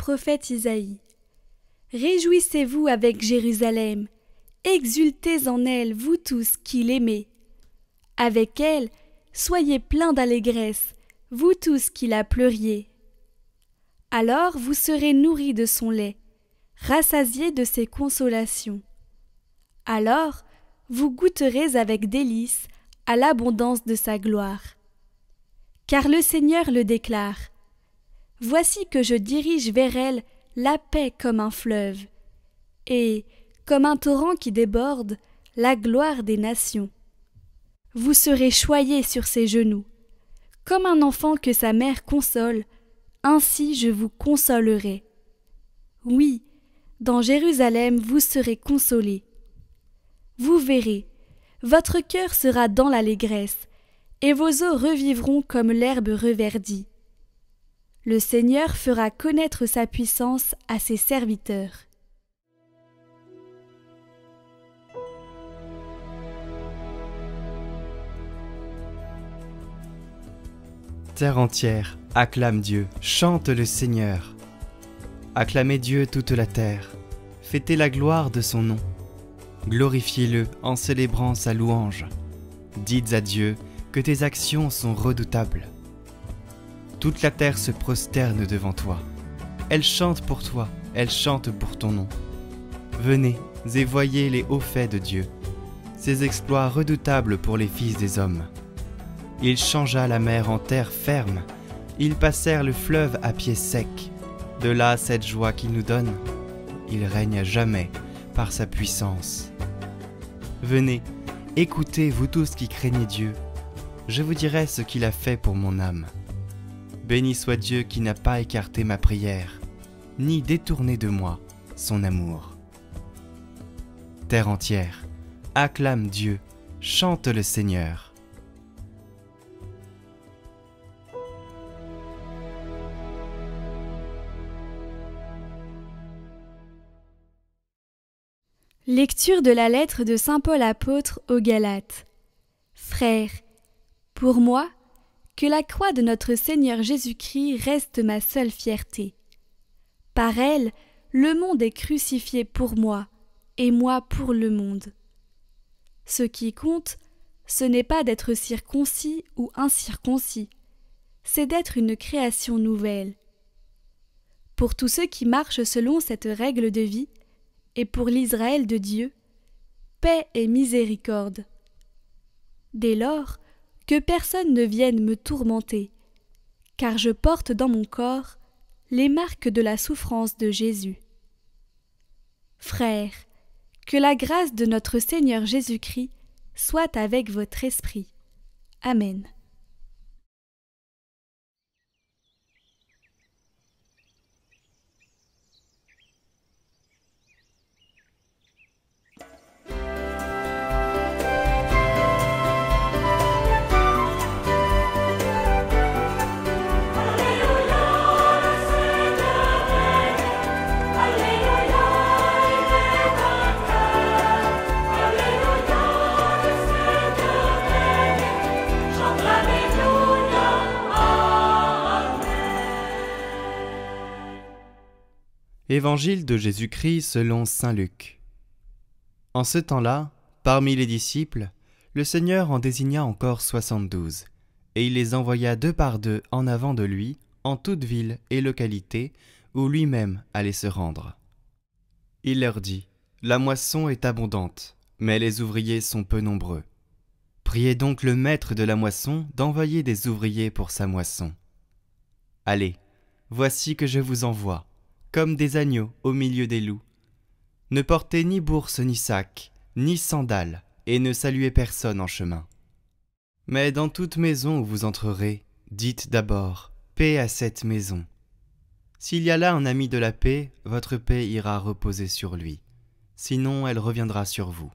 prophète Isaïe. Réjouissez-vous avec Jérusalem, exultez en elle, vous tous qui l'aimez. Avec elle, soyez pleins d'allégresse, vous tous qui la pleuriez. Alors vous serez nourris de son lait, rassasiés de ses consolations. Alors vous goûterez avec délice à l'abondance de sa gloire. Car le Seigneur le déclare. Voici que je dirige vers elle la paix comme un fleuve, et, comme un torrent qui déborde, la gloire des nations. Vous serez choyés sur ses genoux. Comme un enfant que sa mère console, ainsi je vous consolerai. Oui, dans Jérusalem vous serez consolés. Vous verrez, votre cœur sera dans l'allégresse, et vos os revivront comme l'herbe reverdie. Le Seigneur fera connaître sa puissance à ses serviteurs. Terre entière, acclame Dieu, chante le Seigneur. Acclamez Dieu toute la terre, fêtez la gloire de son nom. Glorifiez-le en célébrant sa louange. Dites à Dieu que tes actions sont redoutables. Toute la terre se prosterne devant toi. Elle chante pour toi, elle chante pour ton nom. Venez et voyez les hauts faits de Dieu, ses exploits redoutables pour les fils des hommes. Il changea la mer en terre ferme, ils passèrent le fleuve à pied sec. De là cette joie qu'il nous donne, il règne à jamais par sa puissance. Venez, écoutez vous tous qui craignez Dieu, je vous dirai ce qu'il a fait pour mon âme. Béni soit Dieu qui n'a pas écarté ma prière, ni détourné de moi son amour. Terre entière, acclame Dieu, chante le Seigneur. Lecture de la lettre de saint Paul apôtre aux Galates. Frères, pour moi, que la croix de notre Seigneur Jésus-Christ reste ma seule fierté. Par elle, le monde est crucifié pour moi, et moi pour le monde. Ce qui compte, ce n'est pas d'être circoncis ou incirconcis, c'est d'être une création nouvelle. Pour tous ceux qui marchent selon cette règle de vie, et pour l'Israël de Dieu, paix et miséricorde. Dès lors, que personne ne vienne me tourmenter, car je porte dans mon corps les marques de la souffrance de Jésus. Frères, que la grâce de notre Seigneur Jésus-Christ soit avec votre esprit. Amen. Évangile de Jésus-Christ selon saint Luc. En ce temps-là, parmi les disciples, le Seigneur en désigna encore 72, et il les envoya 2 par 2 en avant de lui, en toute ville et localité, où lui-même allait se rendre. Il leur dit, « La moisson est abondante, mais les ouvriers sont peu nombreux. Priez donc le maître de la moisson d'envoyer des ouvriers pour sa moisson. Allez, voici que je vous envoie, comme des agneaux au milieu des loups. Ne portez ni bourse ni sac, ni sandales, et ne saluez personne en chemin. Mais dans toute maison où vous entrerez, dites d'abord « Paix à cette maison ». S'il y a là un ami de la paix, votre paix ira reposer sur lui, sinon elle reviendra sur vous.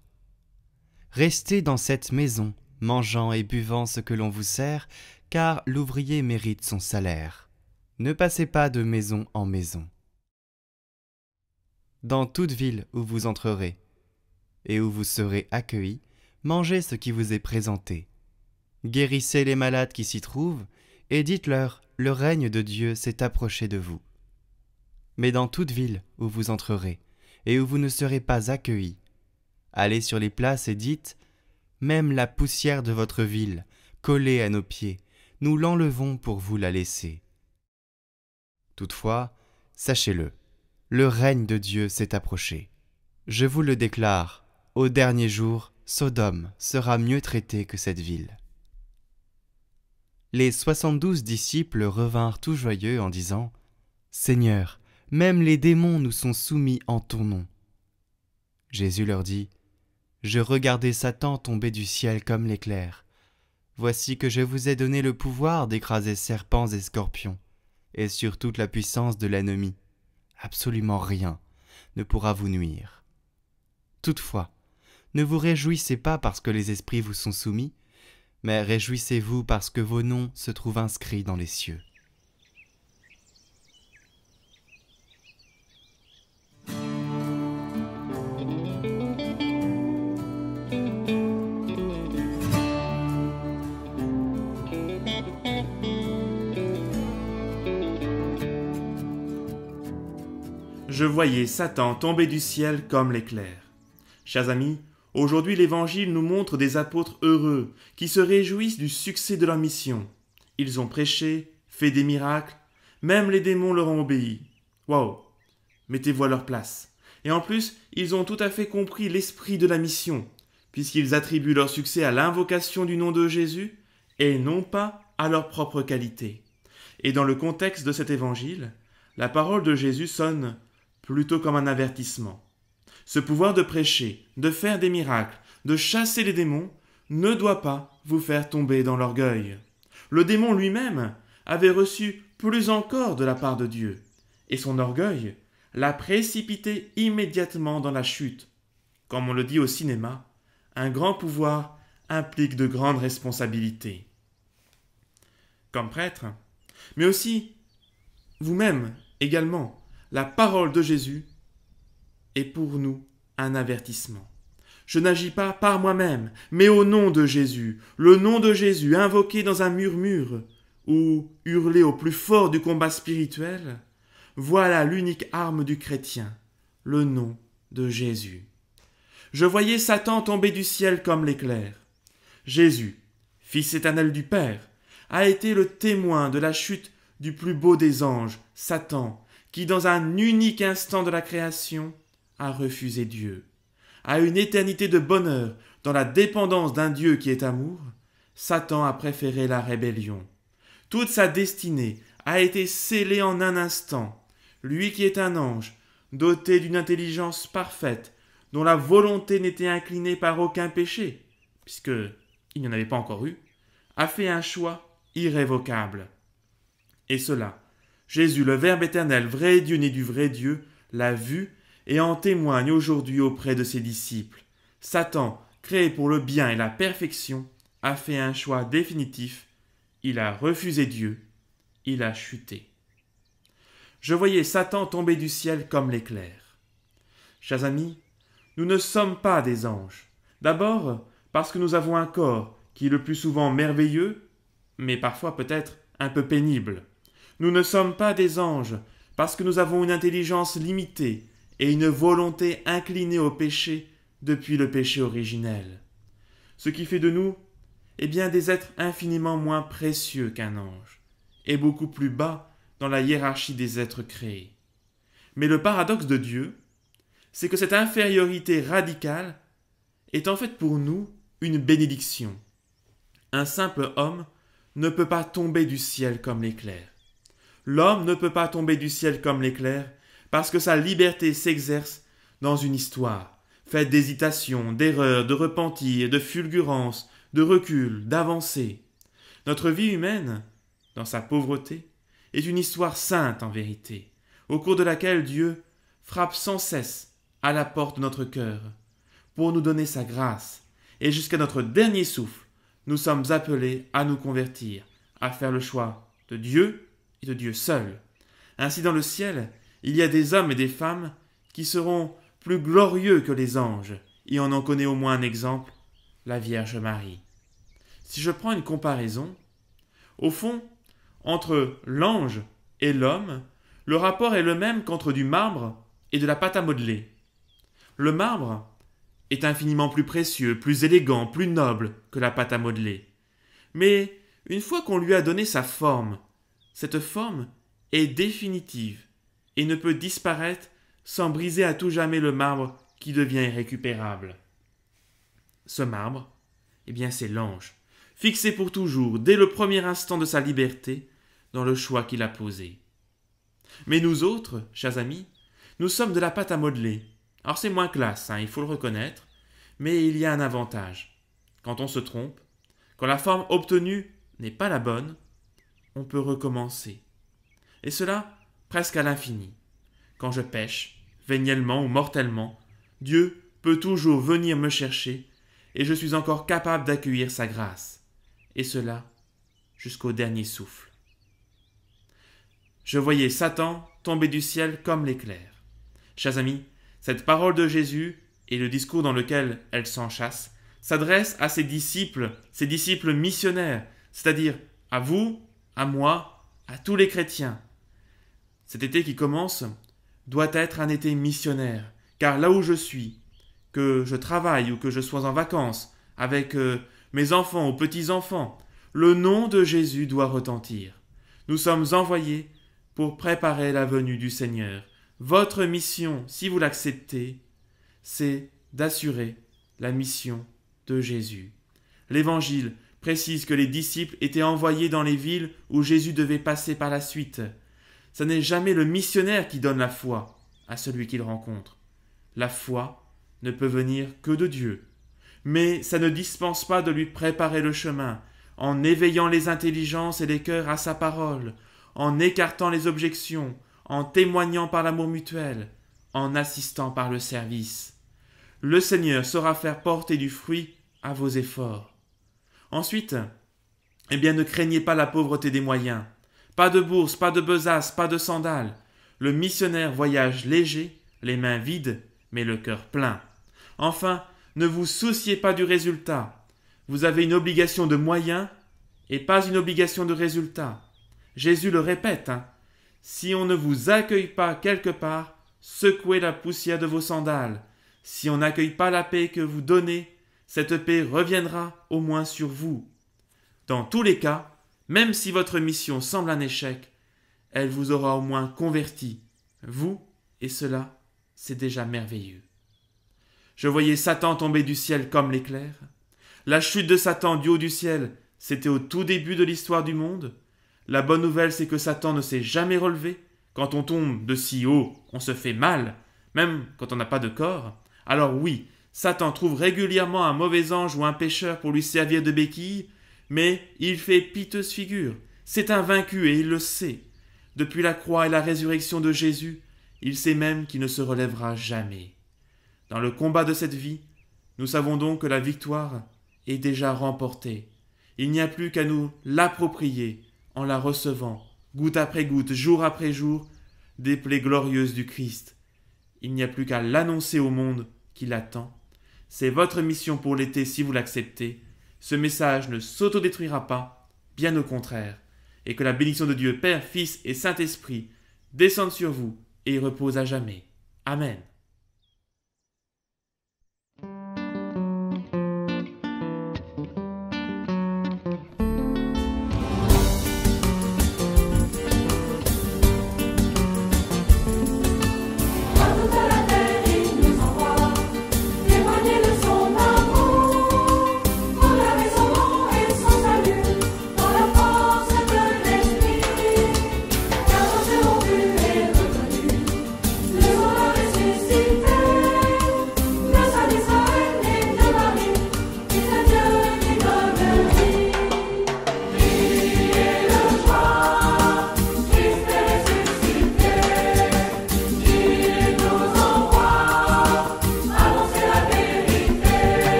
Restez dans cette maison, mangeant et buvant ce que l'on vous sert, car l'ouvrier mérite son salaire. Ne passez pas de maison en maison. Dans toute ville où vous entrerez, et où vous serez accueillis, mangez ce qui vous est présenté. Guérissez les malades qui s'y trouvent, et dites-leur, le règne de Dieu s'est approché de vous. mais dans toute ville où vous entrerez, et où vous ne serez pas accueillis. Allez sur les places et dites « Même la poussière de votre ville, collée à nos pieds, nous l'enlevons pour vous la laisser. » Toutefois, sachez-le, le règne de Dieu s'est approché. Je vous le déclare, au dernier jour, Sodome sera mieux traitée que cette ville. Les 72 disciples revinrent tout joyeux en disant « Seigneur, même les démons nous sont soumis en ton nom. » Jésus leur dit « Je regardais Satan tomber du ciel comme l'éclair. Voici que je vous ai donné le pouvoir d'écraser serpents et scorpions, et sur toute la puissance de l'ennemi. Absolument rien ne pourra vous nuire. Toutefois, ne vous réjouissez pas parce que les esprits vous sont soumis, mais réjouissez-vous parce que vos noms se trouvent inscrits dans les cieux. » Je voyais Satan tomber du ciel comme l'éclair. Chers amis, aujourd'hui l'Évangile nous montre des apôtres heureux qui se réjouissent du succès de leur mission. Ils ont prêché, fait des miracles, même les démons leur ont obéi. Waouh! Mettez-vous à leur place. Et en plus, ils ont tout à fait compris l'esprit de la mission, puisqu'ils attribuent leur succès à l'invocation du nom de Jésus et non pas à leur propre qualité. Et dans le contexte de cet Évangile, la parole de Jésus sonne plutôt comme un avertissement. Ce pouvoir de prêcher, de faire des miracles, de chasser les démons, ne doit pas vous faire tomber dans l'orgueil. Le démon lui-même avait reçu plus encore de la part de Dieu, et son orgueil l'a précipité immédiatement dans la chute. Comme on le dit au cinéma, un grand pouvoir implique de grandes responsabilités. Comme prêtre, mais aussi vous-même également, la parole de Jésus est pour nous un avertissement. Je n'agis pas par moi-même, mais au nom de Jésus, le nom de Jésus invoqué dans un murmure ou hurlé au plus fort du combat spirituel, voilà l'unique arme du chrétien, le nom de Jésus. Je voyais Satan tomber du ciel comme l'éclair. Jésus, Fils éternel du Père, a été le témoin de la chute du plus beau des anges, Satan, qui dans un unique instant de la création a refusé Dieu. À une éternité de bonheur dans la dépendance d'un Dieu qui est amour, Satan a préféré la rébellion. Toute sa destinée a été scellée en un instant. Lui qui est un ange, doté d'une intelligence parfaite, dont la volonté n'était inclinée par aucun péché, puisqu'il n'y en avait pas encore eu, a fait un choix irrévocable. Et cela, Jésus, le Verbe éternel, vrai Dieu né du vrai Dieu, l'a vu et en témoigne aujourd'hui auprès de ses disciples. Satan, créé pour le bien et la perfection, a fait un choix définitif. Il a refusé Dieu. Il a chuté. Je voyais Satan tomber du ciel comme l'éclair. Chers amis, nous ne sommes pas des anges. D'abord, parce que nous avons un corps qui est le plus souvent merveilleux, mais parfois peut-être un peu pénible. Nous ne sommes pas des anges parce que nous avons une intelligence limitée et une volonté inclinée au péché depuis le péché originel. Ce qui fait de nous, des êtres infiniment moins précieux qu'un ange et beaucoup plus bas dans la hiérarchie des êtres créés. Mais le paradoxe de Dieu, c'est que cette infériorité radicale est en fait pour nous une bénédiction. Un simple homme ne peut pas tomber du ciel comme l'éclair. L'homme ne peut pas tomber du ciel comme l'éclair parce que sa liberté s'exerce dans une histoire, faite d'hésitation, d'erreur, de repentir, de fulgurance, de recul, d'avancée. Notre vie humaine, dans sa pauvreté, est une histoire sainte en vérité, au cours de laquelle Dieu frappe sans cesse à la porte de notre cœur pour nous donner sa grâce, et jusqu'à notre dernier souffle, nous sommes appelés à nous convertir, à faire le choix de Dieu et de Dieu seul. Ainsi dans le ciel, il y a des hommes et des femmes qui seront plus glorieux que les anges, et on en connaît au moins un exemple, la Vierge Marie. Si je prends une comparaison, au fond, entre l'ange et l'homme, Le rapport est le même qu'entre du marbre et de la pâte à modeler. Le marbre est infiniment plus précieux, plus élégant, plus noble que la pâte à modeler. Mais une fois qu'on lui a donné sa forme, cette forme est définitive et ne peut disparaître sans briser à tout jamais le marbre qui devient irrécupérable. Ce marbre, eh bien c'est l'ange, fixé pour toujours, dès le premier instant de sa liberté, dans le choix qu'il a posé. Mais nous autres, chers amis, nous sommes de la pâte à modeler. Alors c'est moins classe, il faut le reconnaître, mais il y a un avantage. Quand on se trompe, quand la forme obtenue n'est pas la bonne, on peut recommencer. Et cela presque à l'infini. Quand je pêche, véniellement ou mortellement, Dieu peut toujours venir me chercher et je suis encore capable d'accueillir sa grâce. Et cela jusqu'au dernier souffle. Je voyais Satan tomber du ciel comme l'éclair. Chers amis, cette parole de Jésus et le discours dans lequel elle s'enchâsse s'adresse à ses disciples missionnaires, c'est-à-dire à vous, à moi, à tous les chrétiens. Cet été qui commence doit être un été missionnaire, car là où je suis, que je travaille ou que je sois en vacances avec mes enfants ou petits-enfants, le nom de Jésus doit retentir. Nous sommes envoyés pour préparer la venue du Seigneur. Votre mission, si vous l'acceptez, c'est d'assurer la mission de Jésus. L'Évangile précise que les disciples étaient envoyés dans les villes où Jésus devait passer par la suite. Ce n'est jamais le missionnaire qui donne la foi à celui qu'il rencontre. La foi ne peut venir que de Dieu. Mais ça ne dispense pas de lui préparer le chemin, en éveillant les intelligences et les cœurs à sa parole, en écartant les objections, en témoignant par l'amour mutuel, en assistant par le service. Le Seigneur saura faire porter du fruit à vos efforts. Ensuite, ne craignez pas la pauvreté des moyens. Pas de bourse, pas de besace, pas de sandales. Le missionnaire voyage léger, les mains vides, mais le cœur plein. Enfin, ne vous souciez pas du résultat. Vous avez une obligation de moyens et pas une obligation de résultat. Jésus le répète, si on ne vous accueille pas quelque part, secouez la poussière de vos sandales. Si on n'accueille pas la paix que vous donnez, cette paix reviendra au moins sur vous. Dans tous les cas, même si votre mission semble un échec, elle vous aura au moins converti, vous, et cela, c'est déjà merveilleux. Je voyais Satan tomber du ciel comme l'éclair. La chute de Satan du haut du ciel, c'était au tout début de l'histoire du monde. La bonne nouvelle, c'est que Satan ne s'est jamais relevé. Quand on tombe de si haut, on se fait mal, même quand on n'a pas de corps. Alors oui, Satan trouve régulièrement un mauvais ange ou un pécheur pour lui servir de béquille, mais il fait piteuse figure. C'est un vaincu et il le sait. Depuis la croix et la résurrection de Jésus, il sait même qu'il ne se relèvera jamais. Dans le combat de cette vie, nous savons donc que la victoire est déjà remportée. Il n'y a plus qu'à nous l'approprier en la recevant, goutte après goutte, jour après jour, des plaies glorieuses du Christ. Il n'y a plus qu'à l'annoncer au monde qui l'attend. C'est votre mission pour l'été si vous l'acceptez. Ce message ne s'autodétruira pas, bien au contraire, et que la bénédiction de Dieu, Père, Fils et Saint-Esprit descende sur vous et y repose à jamais. Amen.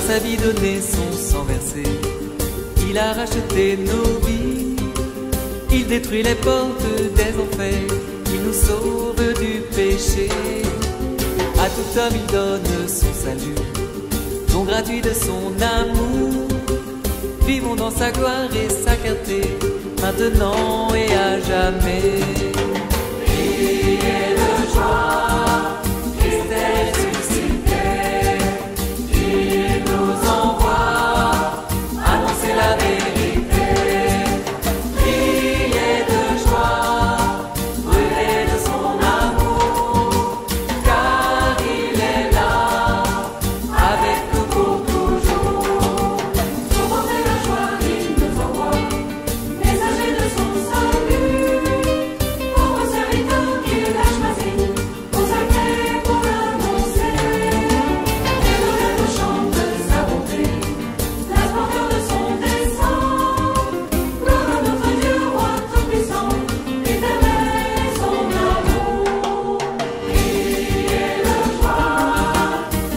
Sa vie donnée, son sang versé, il a racheté nos vies, il détruit les portes des enfers, il nous sauve du péché. À tout homme il donne son salut, don gratuit de son amour. Vivons dans sa gloire et sa clarté, maintenant et à jamais. Criez de joie, Christ est ressuscité, il nous envoie annoncer la vérité. Criez de joie, brûlez de son amour, car il est là, avec nous pour toujours. Pour porter la joie, il nous envoie, messager de son salut, pauvres serviteurs qu'il a choisis, consacrés pour l'annoncer. Et nous chantent sa bonté, transporteur de son dessein. Gloire à notre Dieu, roi tout-puissant, éternel son amour. Criez de joie,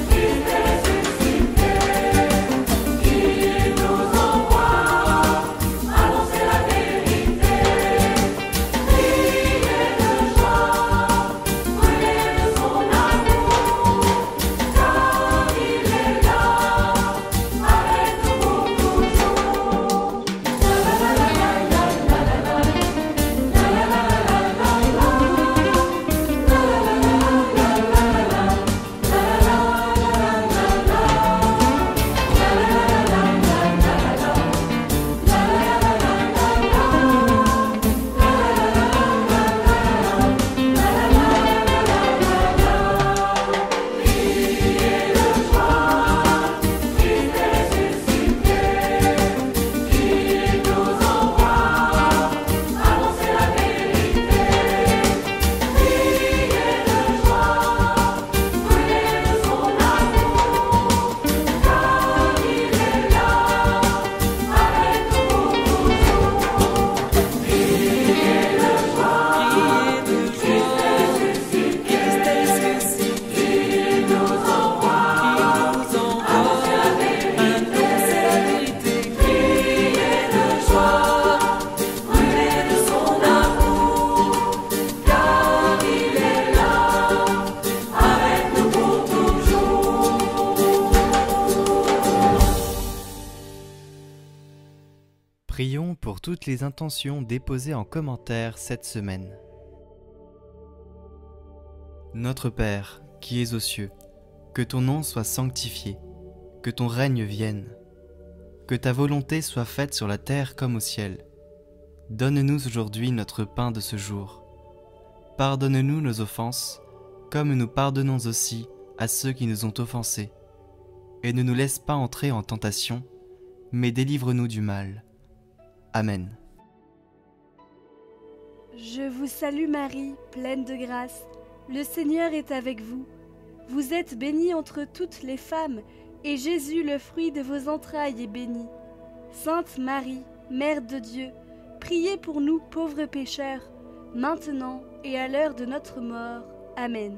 Christ est ressuscité, il nous envoie annoncer la vérité. Criez de joie, brûlez de son amour, car il est là, avec nous pour toujours. Prions pour toutes les intentions déposées en commentaire cette semaine. Notre Père, qui es aux cieux, que ton nom soit sanctifié, que ton règne vienne, que ta volonté soit faite sur la terre comme au ciel. Donne-nous aujourd'hui notre pain de ce jour. Pardonne-nous nos offenses, comme nous pardonnons aussi à ceux qui nous ont offensés. Et ne nous laisse pas entrer en tentation, mais délivre-nous du mal. Amen. Je vous salue Marie, pleine de grâce. Le Seigneur est avec vous. Vous êtes bénie entre toutes les femmes, et Jésus, le fruit de vos entrailles, est béni. Sainte Marie, Mère de Dieu, priez pour nous pauvres pécheurs, maintenant et à l'heure de notre mort. Amen.